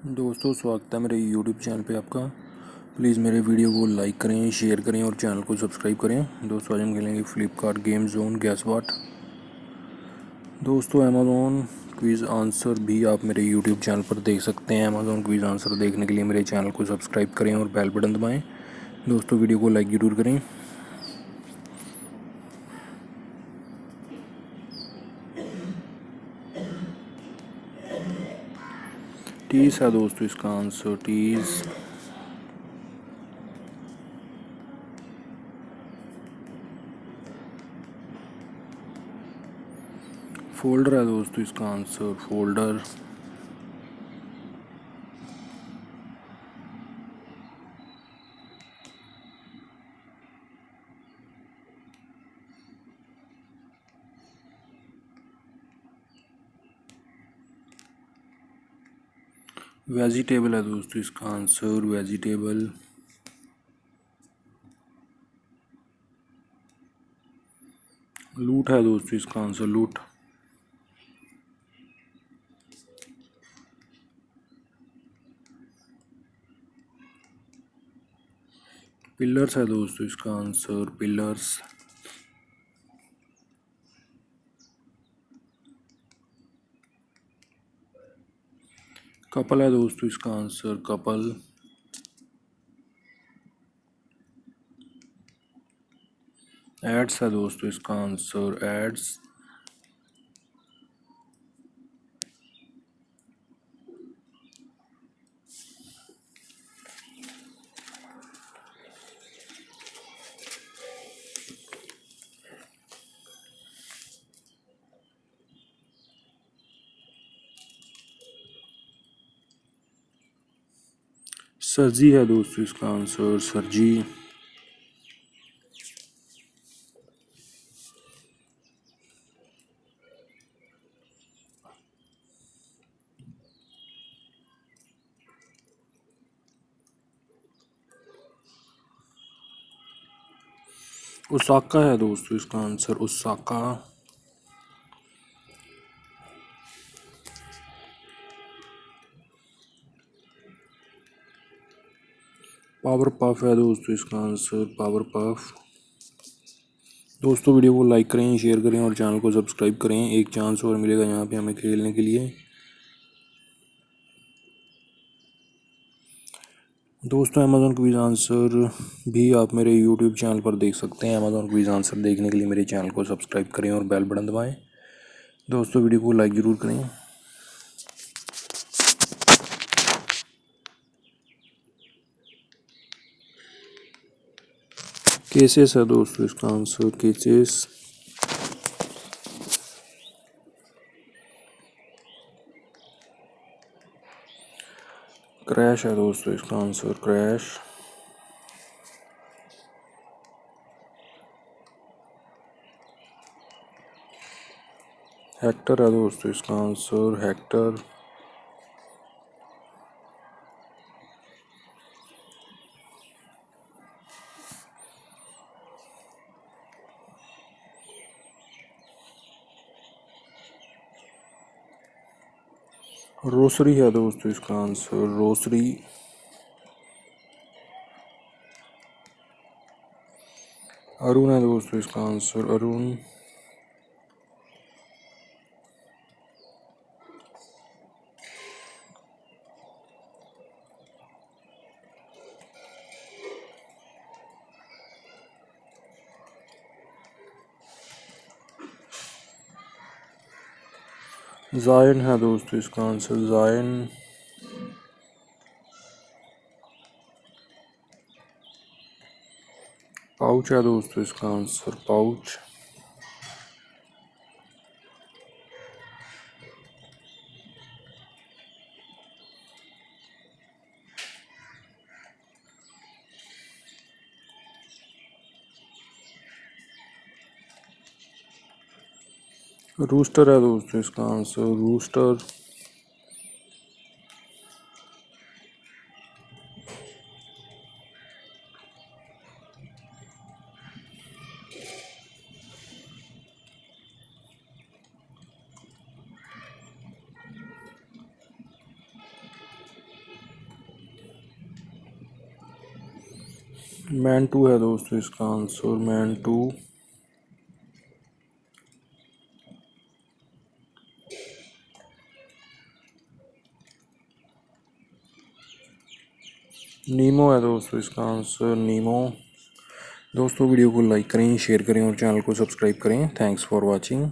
दोस्तों, स्वागत है मेरे YouTube चैनल पे आपका। प्लीज़ मेरे वीडियो को लाइक करें, शेयर करें और चैनल को सब्सक्राइब करें। दोस्तों, आज हम खेलेंगे फ्लिपकार्ट गेम जोन गैस वाट। दोस्तों, अमेज़ॉन क्विज़ आंसर भी आप मेरे YouTube चैनल पर देख सकते हैं। अमेज़ॉन क्विज़ आंसर देखने के लिए मेरे चैनल को सब्सक्राइब करें और बेल बटन दबाएँ। दोस्तों, वीडियो को लाइक ज़रूर करें। टीस है दोस्तों इसका आंसर, टीस। फोल्डर है दोस्तों इसका आंसर, फोल्डर। वेजिटेबल है दोस्तों इसका आंसर, वेजिटेबल। लूट है दोस्तों इसका आंसर, लूट। पिलर्स है दोस्तों इसका आंसर, पिलर्स। कपल है दोस्तों इसका आंसर, कपल। एड्स है दोस्तों इसका आंसर, एड्स। सर्जी है दोस्तों इसका आंसर, सर्जी। ओसाका है दोस्तों इसका आंसर, ओसाका। पावर पफ है दोस्तों इसका आंसर, पावर पफ। दोस्तों, वीडियो को लाइक करें, शेयर करें और चैनल को सब्सक्राइब करें। एक चांस और मिलेगा यहाँ पे हमें खेलने के लिए। दोस्तों, अमेज़ॉन क्विज़ आंसर भी आप मेरे YouTube चैनल पर देख सकते हैं। अमेज़ॉन क्विज़ आंसर देखने के लिए मेरे चैनल को सब्सक्राइब करें और बेल बटन दबाएं। दोस्तों, वीडियो को लाइक ज़रूर करें। केसेस है दोस्तों इसका आंसर, केसेस। क्रैश है दोस्तों इसका आंसर, क्रैश। हेक्टर है दोस्तों इसका आंसर, हेक्टर। रोसरी है दोस्तों इसका आंसर, रोसरी। अरुण है दोस्तों इसका आंसर, अरुण। जायन है दोस्तों इसका आंसर, जायन। पाउच है दोस्तों इसका आंसर, पाउच। रूस्टर है दोस्तों इसका आंसर, रूस्टर। मैन टू है दोस्तों इसका आंसर, मैन टू। नीमो है दोस्तों इसका आंसर, नीमो। दोस्तों वीडियो को लाइक करें, शेयर करें और चैनल को सब्सक्राइब करें। Thanks for watching.